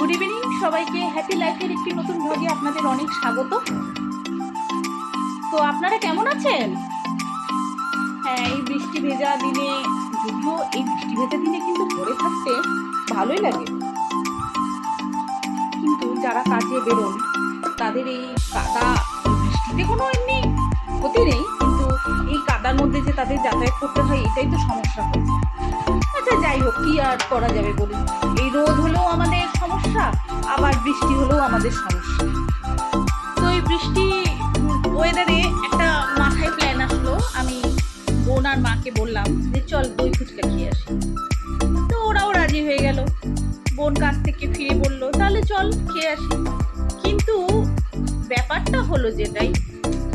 Good evening সবাইকে। Happy লাইফের একটি নতুন ভ্লগে আপনাদের অনেক স্বাগত। তো আপনারা কেমন আছেন? হ্যাঁ, এই বৃষ্টি ভেজা দিনে, যদিও এই বৃষ্টি ভেজা দিনে কিন্তু ঘরে থাকতে ভালোই লাগে, কিন্তু যারা কাজে বেরোন তাদের এই কাদা, বৃষ্টিতে কোনো এমনি ক্ষতি নেই, কিন্তু এই কাদার মধ্যে যে তাদের যাতায়াত করতে হয় এটাই তো সমস্যা হয়েছে। আচ্ছা যাই হোক, কি আর করা যাবে বলুন। এই রোদ হলেও আমাদের সমস্যা, আবার বৃষ্টি হলেও আমাদের সমস্যা। তো এই বৃষ্টি ওয়েদারে একটা মাথায় প্ল্যান আসলো, আমি বোন আর মাকে বললাম যে চল দই ফুচকা খেয়ে আসি। তো ওরাও রাজি হয়ে গেল। বোন কাছ থেকে ফিরে বললো তাহলে চল খেয়ে আসি। কিন্তু ব্যাপারটা হলো যেটাই,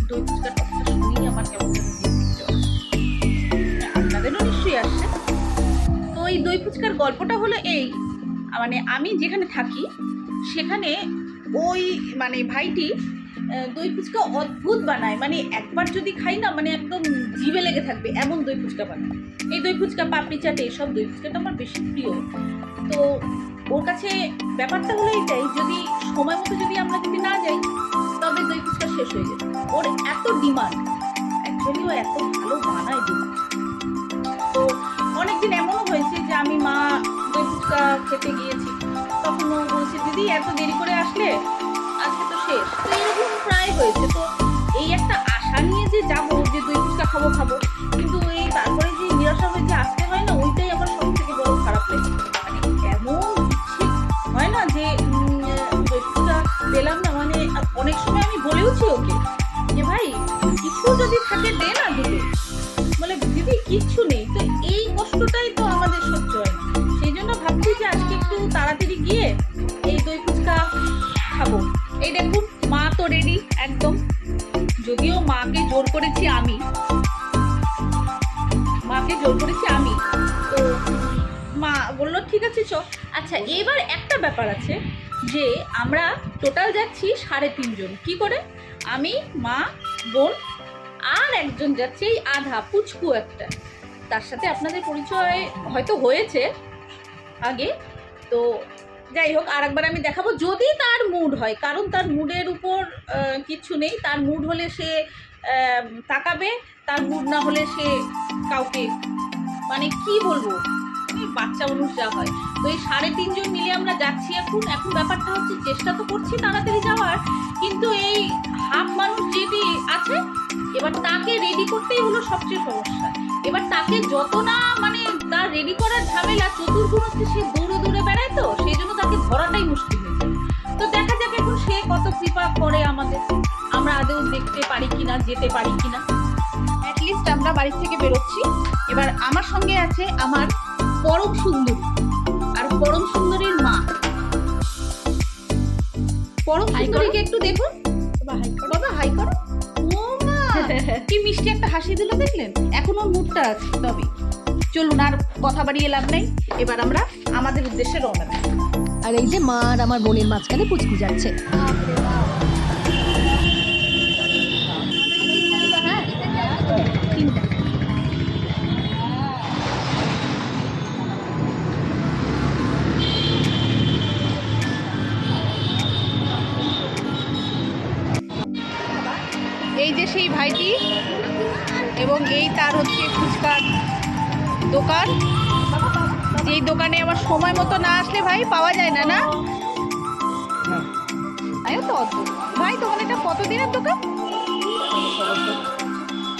দই ফুচকার কথাটা শুনেই আমার কেমন আপনাদেরও নিশ্চয়ই আসছে। তো এই দই ফুচকার গল্পটা হলো এই, মানে আমি যেখানে থাকি সেখানে ওই ভাইটি দই ফুচকা অদ্ভুত বানায়। মানে একবার যদি খাই না, মানে একদম জিভে লেগে থাকবে এমন দই ফুচকা বানায়। এই দই ফুচকা, পাপড়ি চাট, এইসব দই ফুচকাটা আমার বেশি প্রিয়। তো ওর কাছে ব্যাপারটা হলো এইটাই, যদি সময় মতো যদি আমরা যদি না যাই তবে দই ফুচকা শেষ হয়ে যাবে। ওর এত ডিমান্ড, অ্যাকচুয়ালি ও এত ভালো বানায় দই। তো অনেকদিন এমনও হয়েছে যে আমি মা দই ফুচকা খেতে গিয়েছি, তখন ও বলছে দিদি এত দেরি করে আসলে, আজকে তো শেষ। তো এরকম প্রায় হয়েছে। তো এই একটা আশা নিয়ে যে যাবো, যে দই ফুচকা খাবো, কিন্তু এই তারপরে যে নিরাশা হয়ে যে আসতে হয় না, ওইটাই আমার সব থেকে বড় খারাপ লাগে। মানে এমন হয় না যে দই ফুচকা পেলাম না, মানে অনেক সময় আমি বলেওছি ওকে যে ভাই কিছু যদি থাকে দে না দুটো, বলে দিদি কিচ্ছু নেই। তো এই কষ্টটাই তো আমাদের সহ্য হয় না। সেই জন্য ভাবছি যে আজকে একটু তাড়াতাড়ি গিয়ে এই দই ফুচকা খাবো। এই দেখুন মা তো রেডি একদম, যদিও মাকে জোর করেছি আমি, তো মা বললো ঠিক আছে চ। আচ্ছা এবার একটা ব্যাপার আছে যে আমরা টোটাল যাচ্ছি 3.5 জন। কি করে? আমি, মা, বোন আর একজন যাচ্ছে এই আধা পুচকু একটা, তার সাথে আপনাদের পরিচয় হয়তো হয়েছে আগে। তো যাই হোক, আর একবার আমি দেখাবো যদি তার মুড হয়, কারণ তার মুডের উপর কিচ্ছু নেই। তার মুড হলে সে তাকাবে, তার মুড না হলে সে কাউকে, মানে কি বলবো, বাচ্চা মানুষ যা হয়। তো এই 3.5 জন মিলে আমরা যাচ্ছি। এখন ব্যাপারটা হচ্ছে, চেষ্টা তো করছি তাড়াতাড়ি যাওয়ার, কিন্তু এই হাফ মানুষ যেটি আছে এবার তাকে রেডি করতেই হলো সবচেয়ে সমস্যা। এবার তাকে যত না মানে তার রেডি করার ঝামেলা, চতুর্গুণতে সে দৌড়ে বেড়ায়, তো সেই জন্য তাকে ধরাটাই মুশকিল হয়ে যায়। তো দেখা যাক এখন সে কত কৃপা করে আমাদের, আমরা আদৌ দেখতে পারি কিনা, যেতে পারি কিনা। অ্যাটলিস্ট আমরা বাড়ি থেকে বেরোচ্ছি। এবার আমার সঙ্গে আছে আমার পরম সুন্দরী আর পরম সুন্দরীর মা। পরম সুন্দরীকে একটু দেখুন বাবা, হাই করো। ও মা কি মিষ্টি একটা হাসি দিল, দেখলেন? এখন ওর মুডটা আছে। তবে চলুন আর কথা বাড়িয়ে লাভ নেই, এবার আমরা আমাদের উদ্দেশ্যে রওনা দিই। আর এই যে মা আর আমার বোনের মাঝখানে পুচকু যাচ্ছে। এই যে সেই ভাইটি, এবং এই তার হচ্ছে ফুচকার দোকান, যেই দোকানে আমার সময় মতো না আসলে ভাই পাওয়া যায় না। না তো অদ্ভুত ভাই, তোমার এটা কতদিনের দোকান?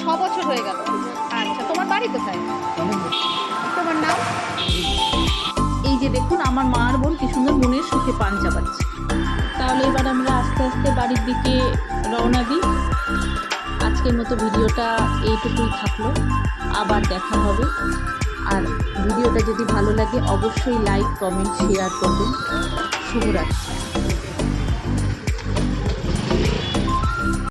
6 বছর হয়ে গেল। আচ্ছা, তোমার বাড়ি কোথায়? তোমার নাম? এই যে দেখুন আমার মা আর বোন কি সুন্দর মনের সুখে পান চাপাচ্ছে। তাহলে এবার আমরা আস্তে আস্তে বাড়ির দিকে রওনা দিই। আজকের মতো ভিডিওটা এইটুকুই থাকলো, আবার দেখা হবে। আর ভিডিওটা যদি ভালো লাগে অবশ্যই লাইক, কমেন্ট, শেয়ার করবেন। শুভরাত্রি।